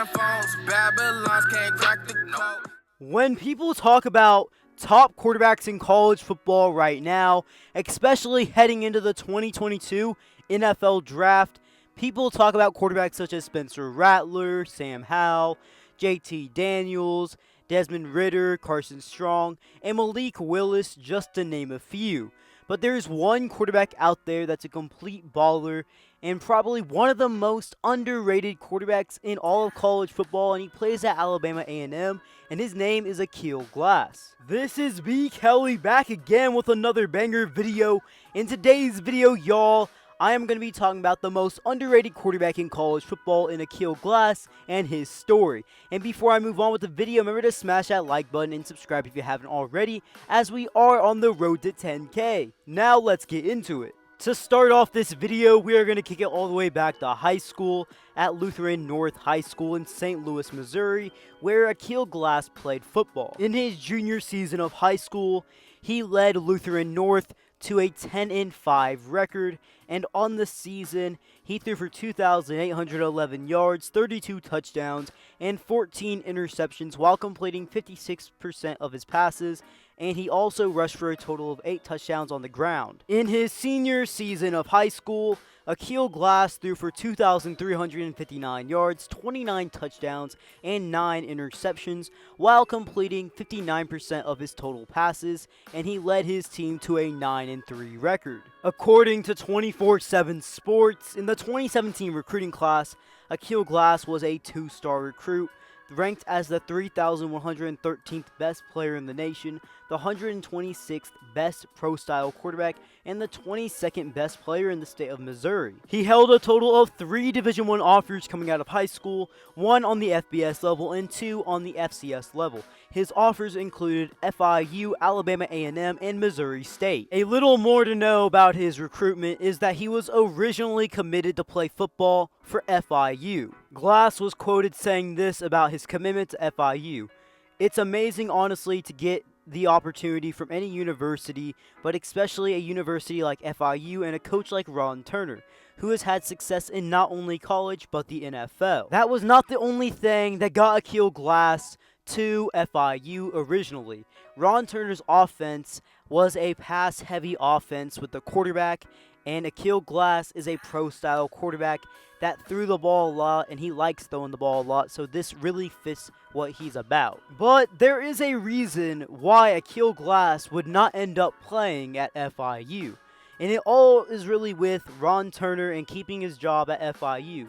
Flip phones, Babylons can't crack the code. When people talk about top quarterbacks in college football right now, especially heading into the 2022 NFL Draft, people talk about quarterbacks such as Spencer Rattler, Sam Howell, JT Daniels, Desmond Ridder, Carson Strong, and Malik Willis, just to name a few. But there's one quarterback out there that's a complete baller and probably one of the most underrated quarterbacks in all of college football, and he plays at Alabama A&M, and his name is Aqeel Glass. This is B. Kelly back again with another banger video. In today's video, y'all, I am going to be talking about the most underrated quarterback in college football in Aqeel Glass and his story. And before I move on with the video, remember to smash that like button and subscribe if you haven't already, as we are on the road to 10K. Now let's get into it. To start off this video, we are going to kick it all the way back to high school at Lutheran North High School in St. Louis, Missouri, where Aqeel Glass played football. In his junior season of high school, he led Lutheran North to a 10-5 record, and on the season, he threw for 2,811 yards, 32 touchdowns, and 14 interceptions while completing 56% of his passes, and he also rushed for a total of 8 touchdowns on the ground. In his senior season of high school, Aqeel Glass threw for 2,359 yards, 29 touchdowns, and 9 interceptions, while completing 59% of his total passes, and he led his team to a 9-3 record. According to 24/7 Sports, in the 2017 recruiting class, Aqeel Glass was a 2-star recruit, ranked as the 3,113th best player in the nation, the 126th best pro-style quarterback, and the 22nd best player in the state of Missouri. He held a total of 3 Division I offers coming out of high school, 1 on the FBS level and 2 on the FCS level. His offers included FIU, Alabama A&M, and Missouri State. A little more to know about his recruitment is that he was originally committed to play football for FIU. Glass was quoted saying this about his commitment to FIU. "It's amazing, honestly, to get the opportunity from any university, but especially a university like FIU and a coach like Ron Turner, who has had success in not only college but the NFL." That was not the only thing that got Aqeel Glass to FIU originally. Ron Turner's offense was a pass-heavy offense with the quarterback, and Aqeel Glass is a pro-style quarterback that threw the ball a lot, and he likes throwing the ball a lot, so this really fits what he's about. But there is a reason why Aqeel Glass would not end up playing at FIU, and it all is really with Ron Turner and keeping his job at FIU.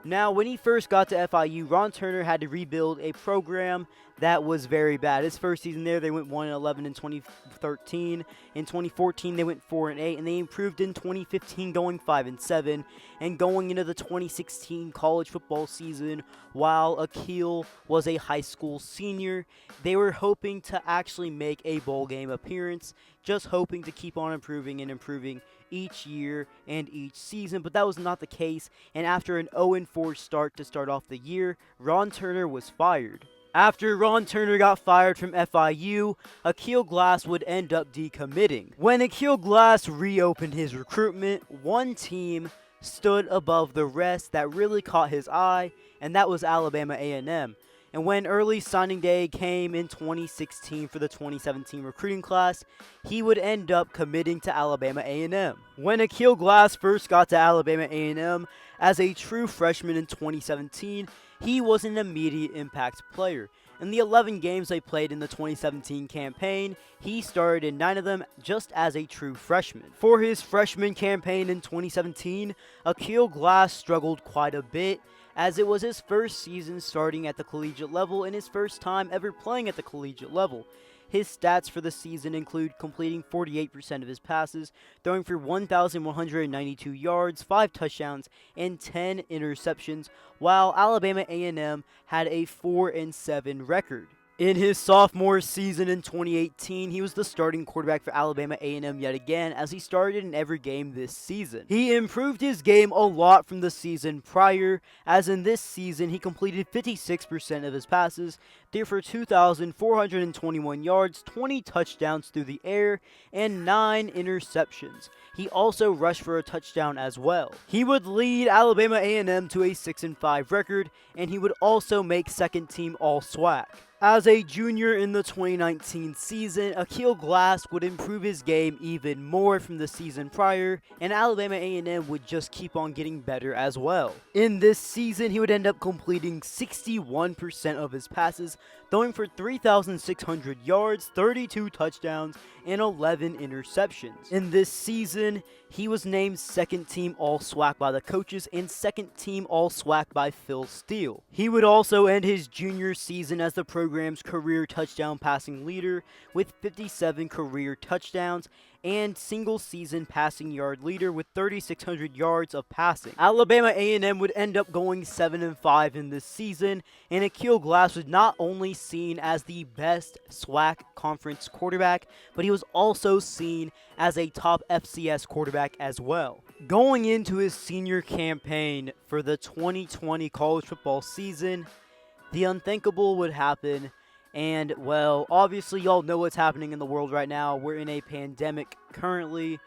Now, when he first got to FIU, Ron Turner had to rebuild a program that was very bad. His first season there, they went 1-11 in 2013. In 2014, they went 4-8, and they improved in 2015, going 5-7. And going into the 2016 college football season, while Aqeel was a high school senior, they were hoping to actually make a bowl game appearance, just hoping to keep on improving and improving each year and each season, but that was not the case, and after an 0-4 start to start off the year, Ron Turner was fired. After Ron Turner got fired from FIU, Aqeel Glass would end up decommitting. When Aqeel Glass reopened his recruitment, one team stood above the rest that really caught his eye, and that was Alabama A&M. And when early signing day came in 2016 for the 2017 recruiting class, he would end up committing to Alabama A&M. When Aqeel Glass first got to Alabama A&M as a true freshman in 2017, he was an immediate impact player. In the 11 games they played in the 2017 campaign, he started in 9 of them just as a true freshman. For his freshman campaign in 2017, Aqeel Glass struggled quite a bit, as it was his first season starting at the collegiate level and his first time ever playing at the collegiate level. His stats for the season include completing 48% of his passes, throwing for 1,192 yards, 5 touchdowns, and 10 interceptions, while Alabama A&M had a 4-7 record. In his sophomore season in 2018, he was the starting quarterback for Alabama A&M yet again, as he started in every game this season. He improved his game a lot from the season prior, as in this season he completed 56% of his passes, threw for 2,421 yards, 20 touchdowns through the air, and 9 interceptions. He also rushed for a touchdown as well. He would lead Alabama A&M to a 6-5 record, and he would also make second team All-SWAC. As a junior in the 2019 season, Aqeel Glass would improve his game even more from the season prior, and Alabama A&M would just keep on getting better as well. In this season, he would end up completing 61% of his passes, throwing for 3,600 yards, 32 touchdowns, and 11 interceptions. In this season, he was named second team All-SWAC by the coaches and second team All-SWAC by Phil Steele. He would also end his junior season as the program's career touchdown passing leader with 57 career touchdowns and single season passing yard leader with 3,600 yards of passing. Alabama A&M would end up going 7-5 in this season, and Aqeel Glass was not only seen as the best SWAC conference quarterback, but he was also seen as a top FCS quarterback as well. Going into his senior campaign for the 2020 college football season, the unthinkable would happen. And, well, obviously y'all know what's happening in the world right now. We're in a pandemic currently,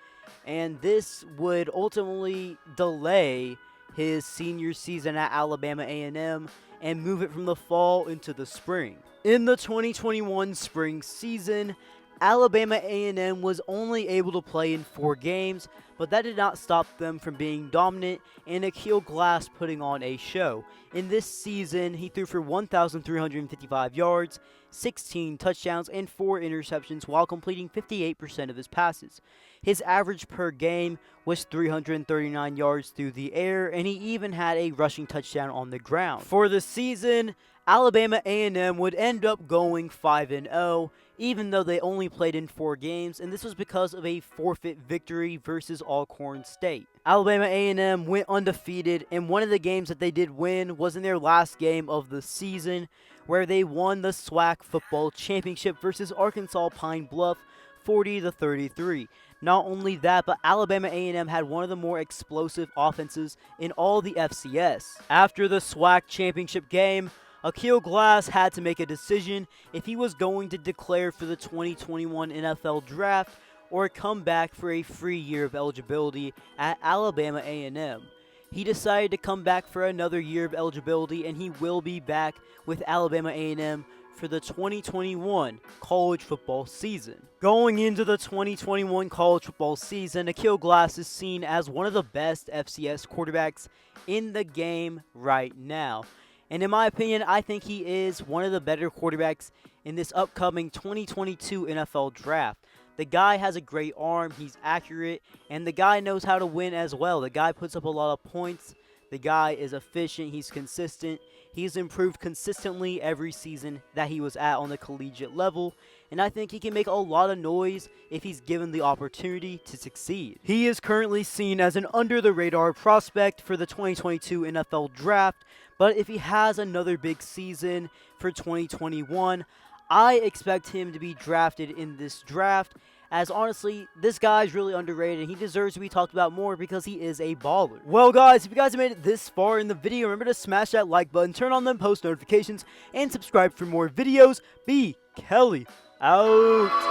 and this would ultimately delay his senior season at Alabama A&M and move it from the fall into the spring. In the 2021 spring season, Alabama A&M was only able to play in 4 games, but that did not stop them from being dominant and Aqeel Glass putting on a show. In this season, he threw for 1,355 yards, 16 touchdowns, and 4 interceptions while completing 58% of his passes. His average per game was 339 yards through the air, and he even had a rushing touchdown on the ground. For the season, Alabama A&M would end up going 5-0, even though they only played in 4 games, and this was because of a forfeit victory versus Alcorn State. Alabama A&M went undefeated, and one of the games that they did win was in their last game of the season, where they won the SWAC football championship versus Arkansas Pine Bluff 40-33. Not only that, but Alabama A&M had one of the more explosive offenses in all the FCS. After the SWAC championship game, Aqeel Glass had to make a decision if he was going to declare for the 2021 NFL Draft or come back for a free year of eligibility at Alabama A&M. He decided to come back for another year of eligibility, and he will be back with Alabama A&M for the 2021 college football season. Going into the 2021 college football season, Aqeel Glass is seen as one of the best FCS quarterbacks in the game right now. And in my opinion, I think he is one of the better quarterbacks in this upcoming 2022 NFL Draft. The guy has a great arm, he's accurate, and the guy knows how to win as well. The guy puts up a lot of points. The guy is efficient, he's consistent. He's improved consistently every season that he was at on the collegiate level, and I think he can make a lot of noise if he's given the opportunity to succeed. He is currently seen as an under-the-radar prospect for the 2022 NFL Draft, but if he has another big season for 2021, I expect him to be drafted in this draft, as honestly, this guy's really underrated and he deserves to be talked about more because he is a baller. Well guys, if you guys have made it this far in the video, remember to smash that like button, turn on them post notifications, and subscribe for more videos. B. Kelly out.